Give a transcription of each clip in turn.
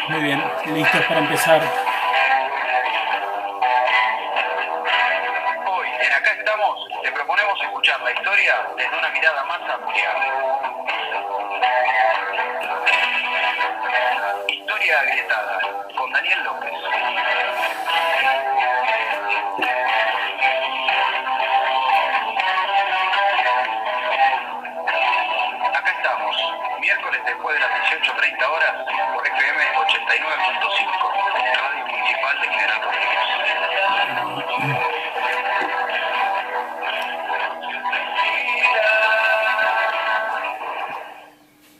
Muy bien, listos para empezar. Hoy, en Acá estamos, te proponemos escuchar la historia desde una mirada más amplia. Historia agrietada, con Daniel López. Acá estamos, miércoles después de las 18:30 horas, por FM 89.5, Radio Municipal de General Rodríguez.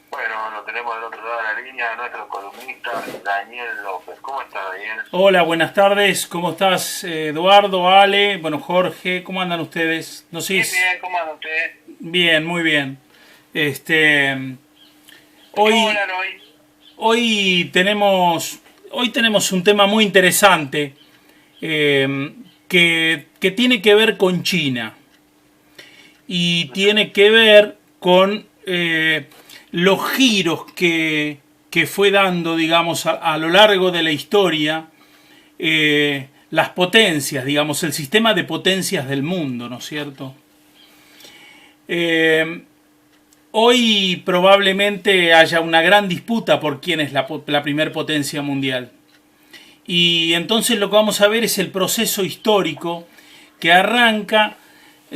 Bueno, lo tenemos del otro lado de la línea, nuestro columnista Daniel López. ¿Cómo está, Daniel? Hola, buenas tardes. ¿Cómo estás, Eduardo, Ale? Bueno, Jorge, ¿cómo andan ustedes? No sé Bien, si... bien, ¿cómo anda usted? Bien, muy bien. ¿Cómo Hoy, hablan hoy? hoy tenemos un tema muy interesante que tiene que ver con China y tiene que ver con los giros que fue dando, digamos, a lo largo de la historia, las potencias, digamos, el sistema de potencias del mundo, ¿no es cierto? Hoy probablemente haya una gran disputa por quién es la primer potencia mundial. Y entonces lo que vamos a ver es el proceso histórico que arranca,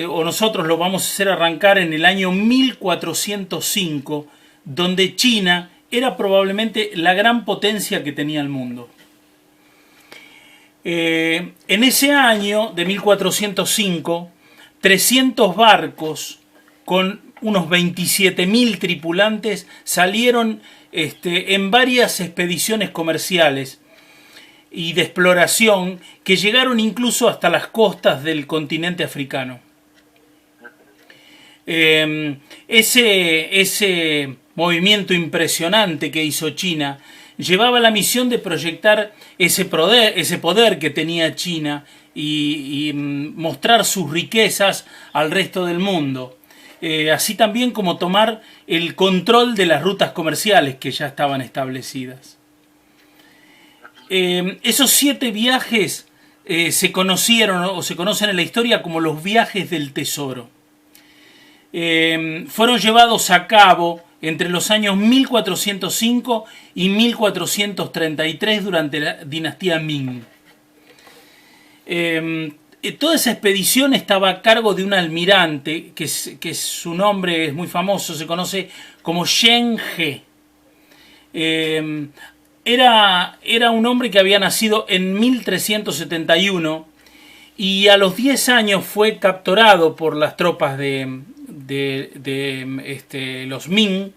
o nosotros lo vamos a hacer arrancar en el año 1405, donde China era probablemente la gran potencia que tenía el mundo. En ese año de 1405, 300 barcos con unos 27.000 tripulantes salieron en varias expediciones comerciales y de exploración que llegaron incluso hasta las costas del continente africano. Ese movimiento impresionante que hizo China llevaba la misión de proyectar ese poder que tenía China y mostrar sus riquezas al resto del mundo. Así también como tomar el control de las rutas comerciales que ya estaban establecidas. Esos 7 viajes se conocieron o se conocen en la historia como los viajes del tesoro. Fueron llevados a cabo entre los años 1405 y 1433 durante la dinastía Ming. Toda esa expedición estaba a cargo de un almirante que su nombre es muy famoso, se conoce como Zheng He. Era un hombre que había nacido en 1371 y a los 10 años fue capturado por las tropas de los Ming,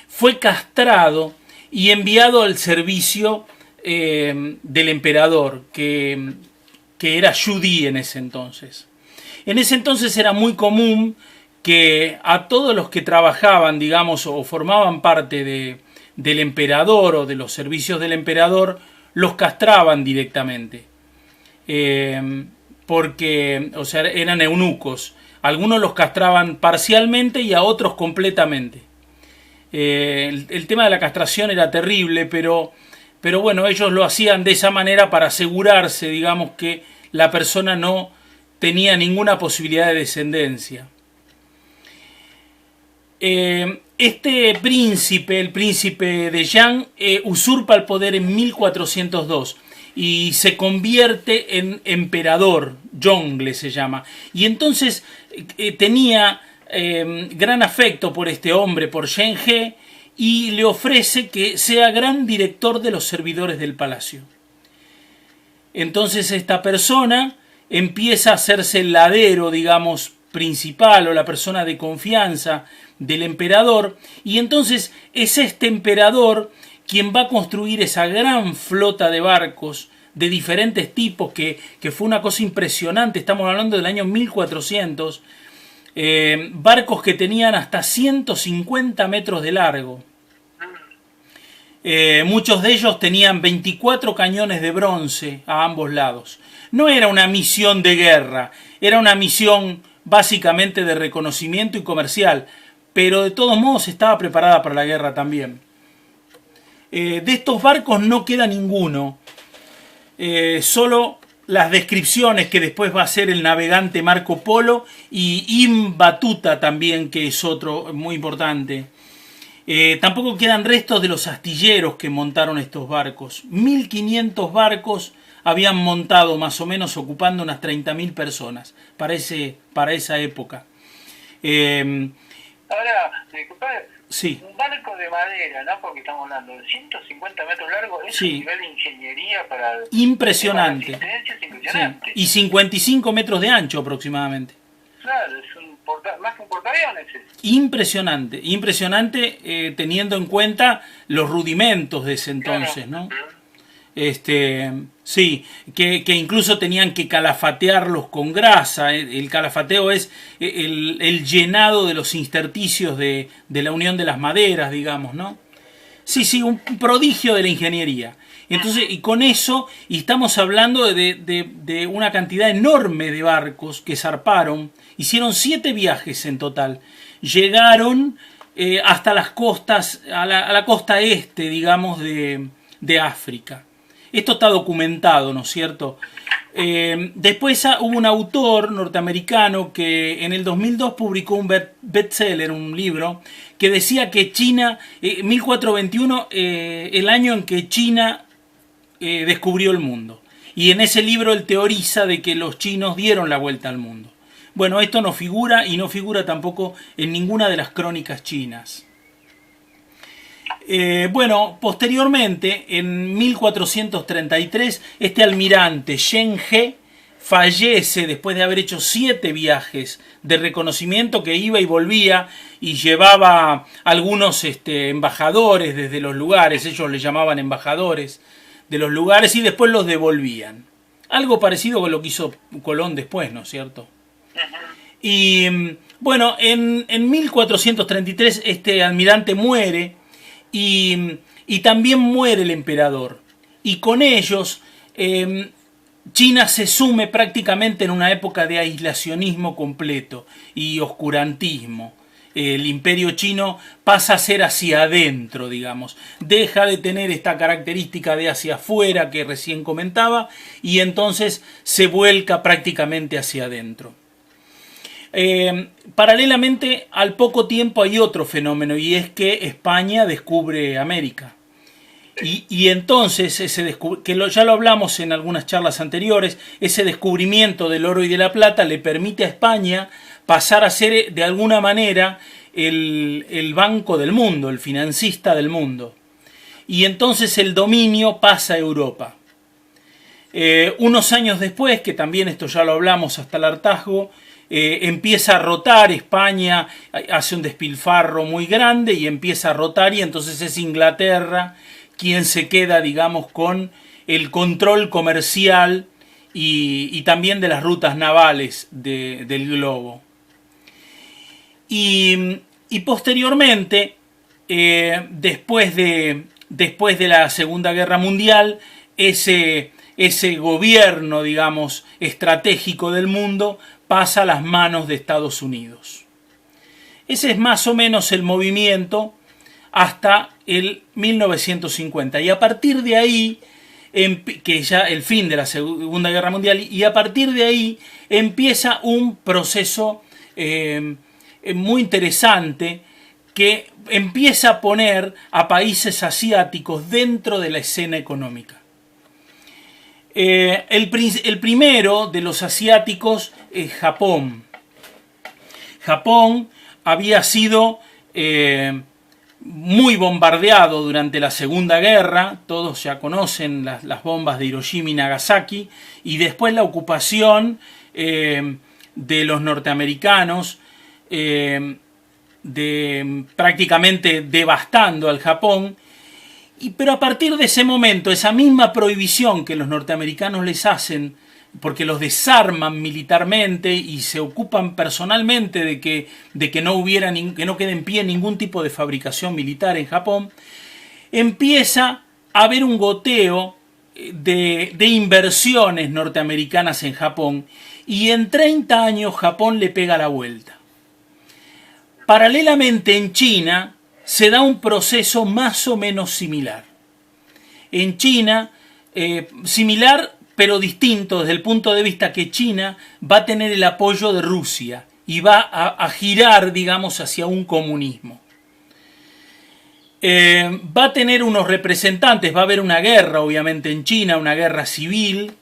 fue castrado y enviado al servicio del emperador, que era Zhu Di en ese entonces. En ese entonces era muy común que a todos los que trabajaban, digamos, o formaban parte del emperador o de los servicios del emperador, los castraban directamente. Porque, o sea, eran eunucos. Algunos los castraban parcialmente y a otros completamente. El tema de la castración era terrible, pero bueno, ellos lo hacían de esa manera para asegurarse, digamos, que la persona no tenía ninguna posibilidad de descendencia. Este príncipe, el príncipe de Yang, usurpa el poder en 1402 y se convierte en emperador, Yongle se llama. Y entonces tenía gran afecto por este hombre, por Zheng He, y le ofrece que sea gran director de los servidores del palacio. Entonces esta persona empieza a hacerse el ladero, digamos, principal o la persona de confianza del emperador, y entonces es este emperador quien va a construir esa gran flota de barcos de diferentes tipos que fue una cosa impresionante. Estamos hablando del año 1400, barcos que tenían hasta 150 metros de largo. Muchos de ellos tenían 24 cañones de bronce a ambos lados. No era una misión de guerra, era una misión básicamente de reconocimiento y comercial, pero de todos modos estaba preparada para la guerra también. De estos barcos no queda ninguno. Solo las descripciones que después va a ser el navegante Marco Polo y Ibn Battuta también, que es otro muy importante. Tampoco quedan restos de los astilleros que montaron estos barcos. 1500 barcos habían montado más o menos, ocupando unas 30.000 personas para esa época. Ahora, disculpa, Sí. un barco de madera, ¿no? Porque estamos hablando de 150 metros largo, es Sí. un nivel de ingeniería para... Impresionante. Para la asistencia, es Sí. impresionante. Y 55 metros de ancho aproximadamente. Claro, es más que un portaaviones. Impresionante, impresionante, teniendo en cuenta los rudimentos de ese entonces, ¿no? Sí, que incluso tenían que calafatearlos con grasa. El calafateo es el llenado de los intersticios de la unión de las maderas, digamos, ¿no? Sí, un prodigio de la ingeniería. Entonces, y con eso, y estamos hablando de una cantidad enorme de barcos que zarparon, hicieron 7 viajes en total, llegaron hasta las costas, a la costa este, digamos, de África. Esto está documentado, ¿no es cierto? Después hubo un autor norteamericano que en el 2002 publicó un bestseller, un libro, que decía que China, 1421, el año en que China descubrió el mundo. Y en ese libro él teoriza de que los chinos dieron la vuelta al mundo. Bueno, esto no figura y no figura tampoco en ninguna de las crónicas chinas. Bueno, posteriormente, en 1433, este almirante Zheng He fallece después de haber hecho 7 viajes de reconocimiento, que iba y volvía y llevaba algunos embajadores desde los lugares, ellos le llamaban embajadores de los lugares, y después los devolvían. Algo parecido con lo que hizo Colón después, ¿no es cierto? Y bueno, en 1433 este almirante muere. Y también muere el emperador. Y con ellos China se sume prácticamente en una época de aislacionismo completo y oscurantismo. El imperio chino pasa a ser hacia adentro, digamos. Deja de tener esta característica de hacia afuera que recién comentaba, y entonces se vuelca prácticamente hacia adentro. Paralelamente, al poco tiempo hay otro fenómeno, y es que España descubre América. Y entonces, ya lo hablamos en algunas charlas anteriores, ese descubrimiento del oro y de la plata le permite a España pasar a ser de alguna manera el banco del mundo, el financista del mundo. Y entonces el dominio pasa a Europa. Unos años después, que también esto ya lo hablamos hasta el hartazgo, empieza a rotar España, hace un despilfarro muy grande y empieza a rotar, y entonces es Inglaterra quien se queda, digamos, con el control comercial y también de las rutas navales del globo. Y posteriormente, después de la Segunda Guerra Mundial, ese gobierno, digamos, estratégico del mundo pasa a las manos de Estados Unidos. Ese es más o menos el movimiento hasta el 1950. Y a partir de ahí, que ya el fin de la Segunda Guerra Mundial, y a partir de ahí empieza un proceso muy interesante que empieza a poner a países asiáticos dentro de la escena económica. El primero de los asiáticos es Japón. Japón había sido muy bombardeado durante la Segunda Guerra, todos ya conocen las bombas de Hiroshima y Nagasaki, y después la ocupación de los norteamericanos, prácticamente devastando al Japón. Pero a partir de ese momento, esa misma prohibición que los norteamericanos les hacen, porque los desarman militarmente y se ocupan personalmente de que no quede en pie ningún tipo de fabricación militar en Japón, empieza a haber un goteo de inversiones norteamericanas en Japón, y en 30 años Japón le pega la vuelta. Paralelamente en China se da un proceso más o menos similar. En China, similar pero distinto desde el punto de vista que China va a tener el apoyo de Rusia y va a girar, digamos, hacia un comunismo. Va a tener unos representantes, va a haber una guerra, obviamente, en China, una guerra civil,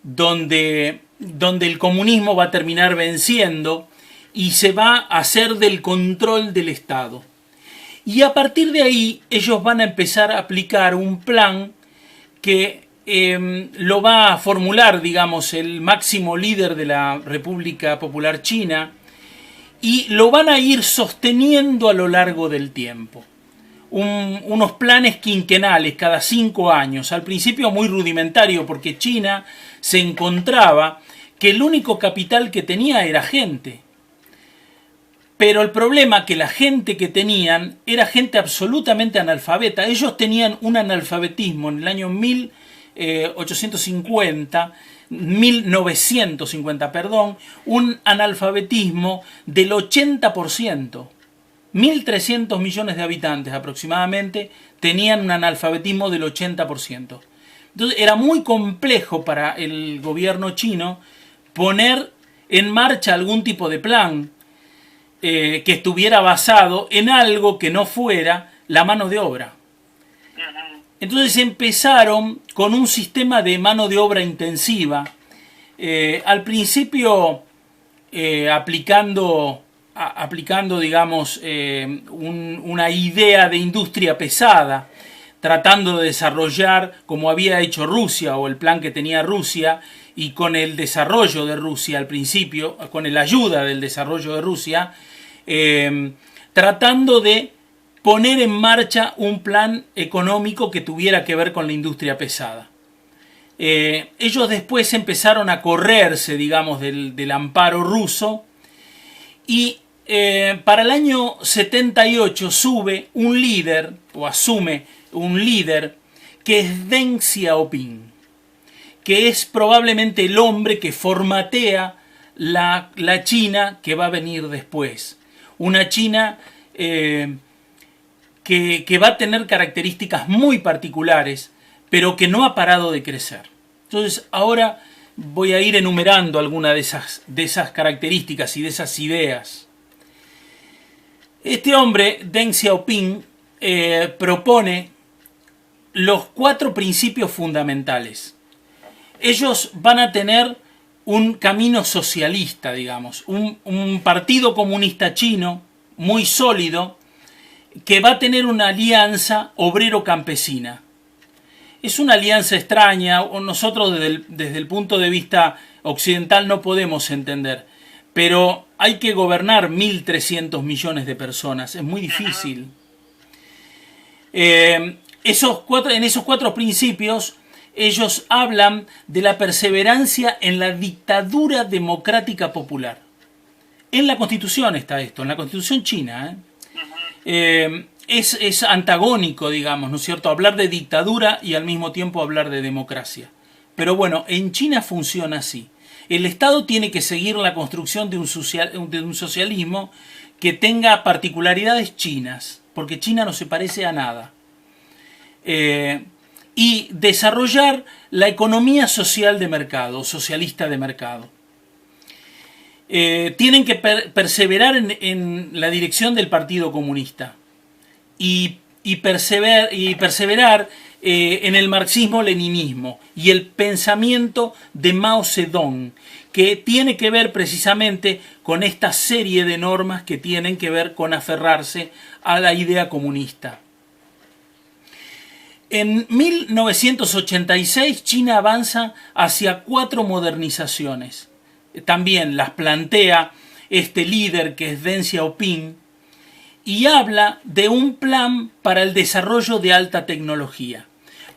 donde el comunismo va a terminar venciendo y se va a hacer del control del Estado. Y a partir de ahí ellos van a empezar a aplicar un plan que lo va a formular, digamos, el máximo líder de la República Popular China, y lo van a ir sosteniendo a lo largo del tiempo. Unos planes quinquenales cada 5 años, al principio muy rudimentario porque China se encontraba que el único capital que tenía era gente. Pero el problema es que la gente que tenían era gente absolutamente analfabeta. Ellos tenían un analfabetismo en el año 1950, perdón, un analfabetismo del 80%. 1.300 millones de habitantes aproximadamente tenían un analfabetismo del 80%. Entonces era muy complejo para el gobierno chino poner en marcha algún tipo de plan que estuviera basado en algo que no fuera la mano de obra. Entonces empezaron con un sistema de mano de obra intensiva, al principio aplicando, digamos, una idea de industria pesada, tratando de desarrollar como había hecho Rusia o el plan que tenía Rusia, y con el desarrollo de Rusia al principio, con la ayuda del desarrollo de Rusia, tratando de poner en marcha un plan económico que tuviera que ver con la industria pesada. Ellos después empezaron a correrse, digamos, del amparo ruso, y para el año 78 sube un líder, o asume un líder, que es Deng Xiaoping, que es probablemente el hombre que formatea la China que va a venir después. Una China que va a tener características muy particulares, pero que no ha parado de crecer. Entonces ahora voy a ir enumerando algunas de esas características y de esas ideas. Este hombre, Deng Xiaoping, propone los 4 principios fundamentales. Ellos van a tener un camino socialista, digamos, un partido comunista chino muy sólido que va a tener una alianza obrero-campesina. Es una alianza extraña, nosotros desde el punto de vista occidental no podemos entender, pero hay que gobernar 1.300 millones de personas, es muy difícil. En esos 4 principios ellos hablan de la perseverancia en la dictadura democrática popular. En la Constitución está esto, en la Constitución china. Es antagónico, digamos, ¿no es cierto?, hablar de dictadura y al mismo tiempo hablar de democracia. Pero bueno, en China funciona así. El Estado tiene que seguir la construcción de un socialismo que tenga particularidades chinas, porque China no se parece a nada. Y desarrollar la economía social de mercado, socialista de mercado. Tienen que perseverar en la dirección del Partido Comunista y perseverar en el marxismo-leninismo y el pensamiento de Mao Zedong, que tiene que ver precisamente con esta serie de normas que tienen que ver con aferrarse a la idea comunista. En 1986 China avanza hacia 4 modernizaciones. También las plantea este líder que es Deng Xiaoping y habla de un plan para el desarrollo de alta tecnología.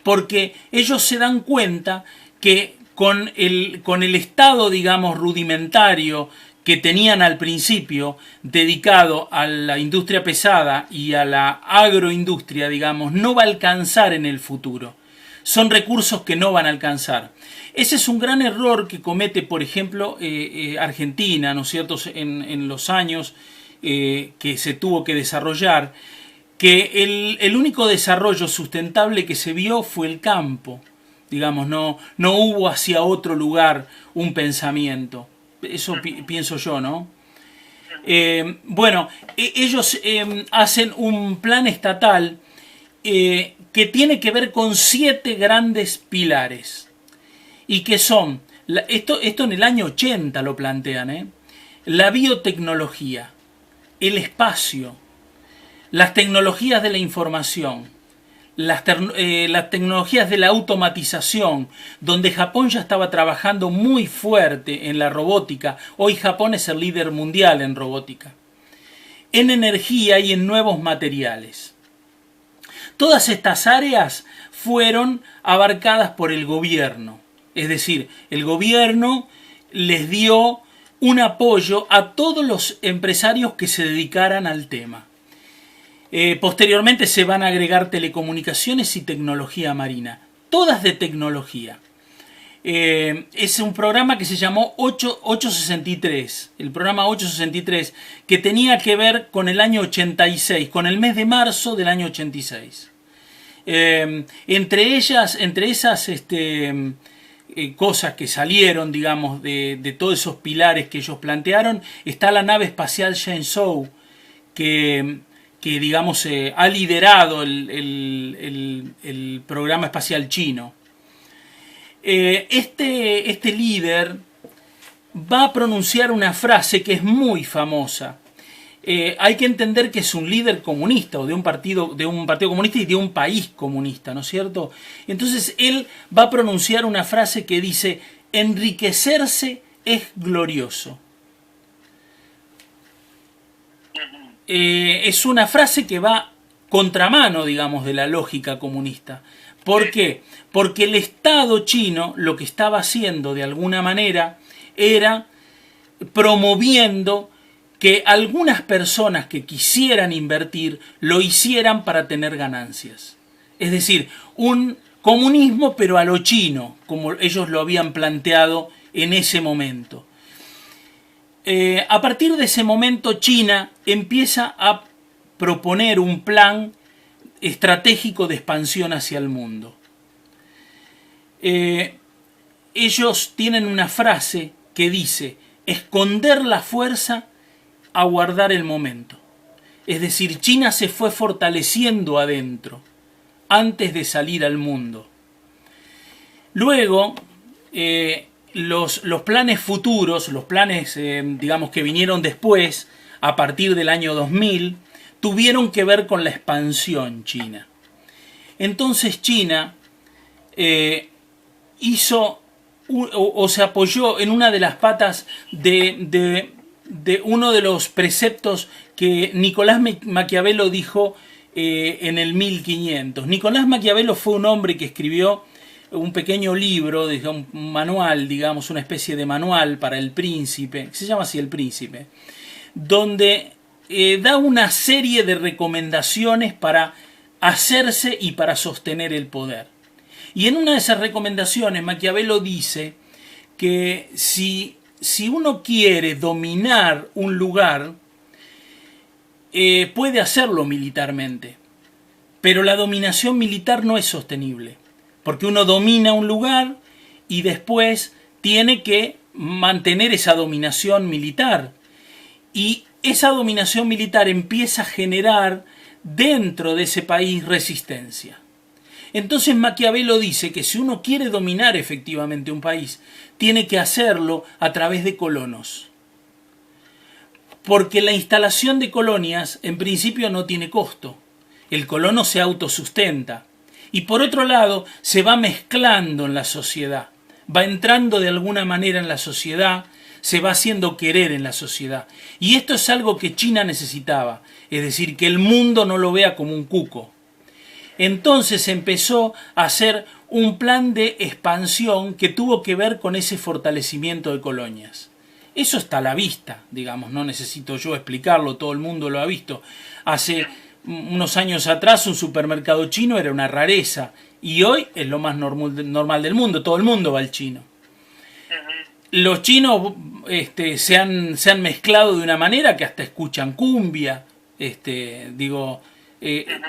Porque ellos se dan cuenta que con el estado, digamos, rudimentario que tenían al principio, dedicado a la industria pesada y a la agroindustria, digamos, no va a alcanzar en el futuro. Son recursos que no van a alcanzar. Ese es un gran error que comete, por ejemplo, Argentina, ¿no es cierto?, en los años que se tuvo que desarrollar, que el único desarrollo sustentable que se vio fue el campo. Digamos, no hubo hacia otro lugar un pensamiento. Eso pienso yo, ¿no? Bueno, ellos hacen un plan estatal que tiene que ver con 7 grandes pilares. Y que son, esto en el año 80 lo plantean, la biotecnología, el espacio, las tecnologías de la información, las tecnologías de la automatización, donde Japón ya estaba trabajando muy fuerte en la robótica. Hoy Japón es el líder mundial en robótica. En energía y en nuevos materiales. Todas estas áreas fueron abarcadas por el gobierno. Es decir, el gobierno les dio un apoyo a todos los empresarios que se dedicaran al tema. Posteriormente se van a agregar telecomunicaciones y tecnología marina, todas de tecnología. Es un programa que se llamó 863, el programa 863, que tenía que ver con el año 86, con el mes de marzo del año 86. Entre esas cosas que salieron, digamos, de todos esos pilares que ellos plantearon, está la nave espacial Shenzhou, que digamos ha liderado el programa espacial chino. Este líder va a pronunciar una frase que es muy famosa. Hay que entender que es un líder comunista o de un partido comunista y de un país comunista, ¿no es cierto? Entonces él va a pronunciar una frase que dice: enriquecerse es glorioso. Es una frase que va contramano, digamos, de la lógica comunista. ¿Por qué? Porque el Estado chino lo que estaba haciendo de alguna manera era promoviendo que algunas personas que quisieran invertir lo hicieran para tener ganancias. Es decir, un comunismo pero a lo chino, como ellos lo habían planteado en ese momento. A partir de ese momento, China empieza a proponer un plan estratégico de expansión hacia el mundo. Ellos tienen una frase que dice: esconder la fuerza, aguardar el momento. Es decir, China se fue fortaleciendo adentro antes de salir al mundo. Luego, los planes futuros, los planes digamos que vinieron después, a partir del año 2000, tuvieron que ver con la expansión china. Entonces China hizo o se apoyó en una de las patas de uno de los preceptos que Nicolás Maquiavelo dijo en el 1500. Nicolás Maquiavelo fue un hombre que escribió un pequeño libro, un manual, digamos, una especie de manual para el príncipe, que se llama así El Príncipe, donde da una serie de recomendaciones para hacerse y para sostener el poder. Y en una de esas recomendaciones Maquiavelo dice que si uno quiere dominar un lugar, puede hacerlo militarmente, pero la dominación militar no es sostenible, porque uno domina un lugar y después tiene que mantener esa dominación militar. Y esa dominación militar empieza a generar dentro de ese país resistencia. Entonces Maquiavelo dice que si uno quiere dominar efectivamente un país, tiene que hacerlo a través de colonos. Porque la instalación de colonias en principio no tiene costo. El colono se autosustenta. Y por otro lado, se va mezclando en la sociedad. Va entrando de alguna manera en la sociedad, se va haciendo querer en la sociedad. Y esto es algo que China necesitaba. Es decir, que el mundo no lo vea como un cuco. Entonces empezó a hacer un plan de expansión que tuvo que ver con ese fortalecimiento de colonias. Eso está a la vista, digamos, no necesito yo explicarlo, todo el mundo lo ha visto. Hace unos años atrás un supermercado chino era una rareza y hoy es lo más normal del mundo, todo el mundo va al chino. Los chinos se han mezclado de una manera que hasta escuchan cumbia,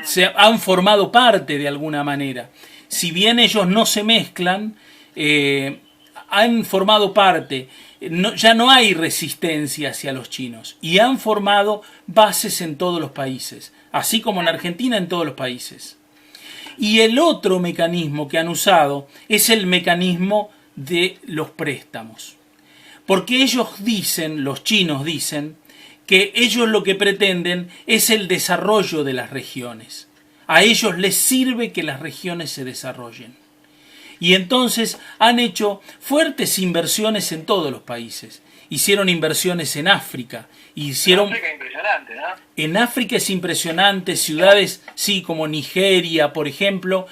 se han formado parte de alguna manera. Si bien ellos no se mezclan, han formado parte. Ya no hay resistencia hacia los chinos y han formado bases en todos los países, así como en Argentina, en todos los países. Y el otro mecanismo que han usado es el mecanismo de los préstamos. Porque ellos dicen, los chinos dicen, que ellos lo que pretenden es el desarrollo de las regiones. A ellos les sirve que las regiones se desarrollen. Y entonces han hecho fuertes inversiones en todos los países. Hicieron inversiones en África. Hicieron... En África es impresionante, ¿no? En África es impresionante, ciudades, sí, como Nigeria, por ejemplo,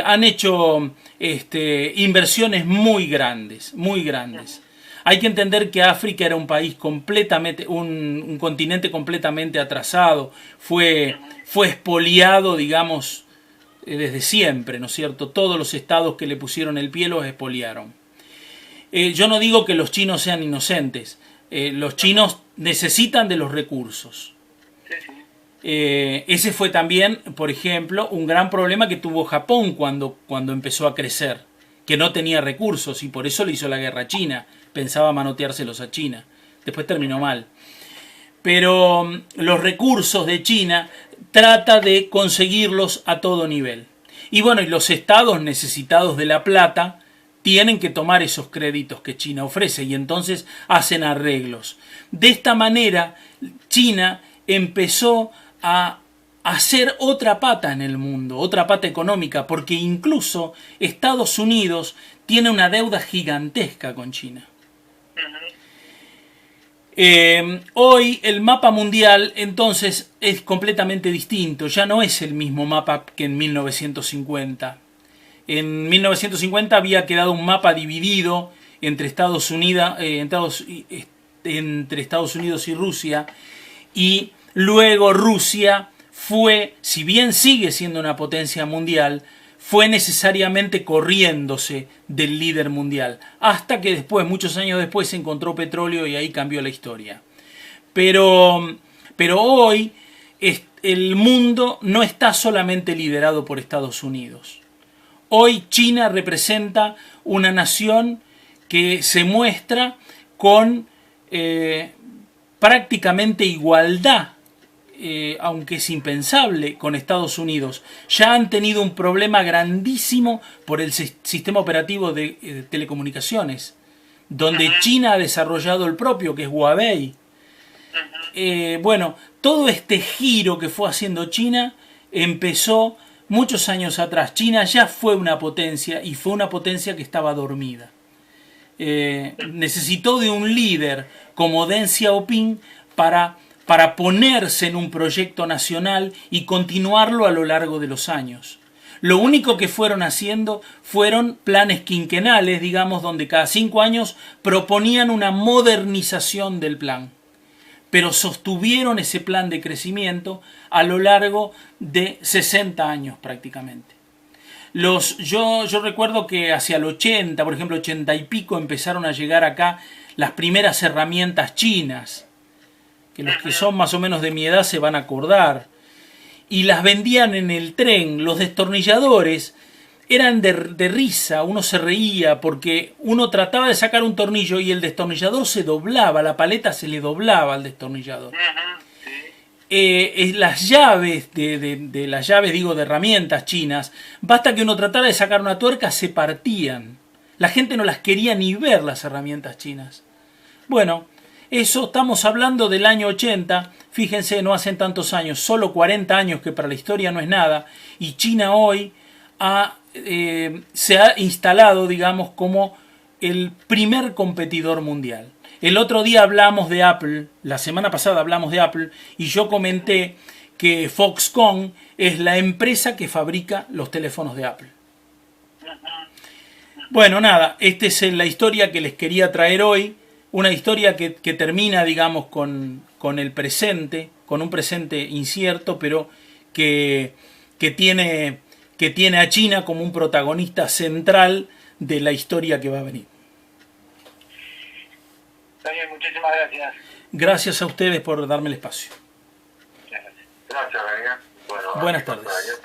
han hecho inversiones muy grandes, muy grandes. Hay que entender que África era un país completamente, un continente completamente atrasado, fue expoliado, digamos, desde siempre, ¿no es cierto? Todos los estados que le pusieron el pie los expoliaron. Yo no digo que los chinos sean inocentes, los chinos necesitan de los recursos. Ese fue también, por ejemplo, un gran problema que tuvo Japón cuando empezó a crecer, que no tenía recursos y por eso le hizo la guerra a China, pensaba manoteárselos a China, después terminó mal. Pero los recursos de China trata de conseguirlos a todo nivel. Y bueno, y los estados necesitados de la plata tienen que tomar esos créditos que China ofrece y entonces hacen arreglos. De esta manera, China empezó a hacer otra pata en el mundo, otra pata económica, porque incluso Estados Unidos tiene una deuda gigantesca con China. Hoy el mapa mundial entonces es completamente distinto, ya no es el mismo mapa que en 1950. En 1950 había quedado un mapa dividido entre Estados Unidos y Rusia, y luego Rusia fue, si bien sigue siendo una potencia mundial, fue necesariamente corriéndose del líder mundial, hasta que después, muchos años después, se encontró petróleo y ahí cambió la historia. Pero hoy el mundo no está solamente liderado por Estados Unidos. Hoy China representa una nación que se muestra con prácticamente igualdad, aunque es impensable, con Estados Unidos. Ya han tenido un problema grandísimo por el sistema operativo de telecomunicaciones, donde China ha desarrollado el propio, que es Huawei. Bueno, todo este giro que fue haciendo China empezó muchos años atrás. China ya fue una potencia y fue una potencia que estaba dormida. Necesitó de un líder como Deng Xiaoping para ponerse en un proyecto nacional y continuarlo a lo largo de los años. Lo único que fueron haciendo fueron planes quinquenales, digamos, donde cada 5 años proponían una modernización del plan. Pero sostuvieron ese plan de crecimiento a lo largo de 60 años prácticamente. Yo recuerdo que hacia el 80, por ejemplo, 80 y pico, empezaron a llegar acá las primeras herramientas chinas, que los que son más o menos de mi edad se van a acordar, y las vendían en el tren. Los destornilladores eran de risa, uno se reía porque uno trataba de sacar un tornillo y el destornillador se doblaba, la paleta se le doblaba al destornillador. Las llaves de las llaves, digo, de herramientas chinas, basta que uno tratara de sacar una tuerca, se partían. La gente no las quería ni ver, las herramientas chinas. Bueno, eso estamos hablando del año 80, fíjense, no hacen tantos años, solo 40 años, que para la historia no es nada, y China hoy se ha instalado, digamos, como el primer competidor mundial. El otro día hablamos de Apple, la semana pasada hablamos de Apple, y yo comenté que Foxconn es la empresa que fabrica los teléfonos de Apple. Bueno, nada, esta es la historia que les quería traer hoy, una historia que termina, digamos, con el presente, con un presente incierto, pero que tiene a China como un protagonista central de la historia que va a venir. Daniel, muchísimas gracias. Gracias a ustedes por darme el espacio. Gracias, Daniel. Bueno, Buenas tardes.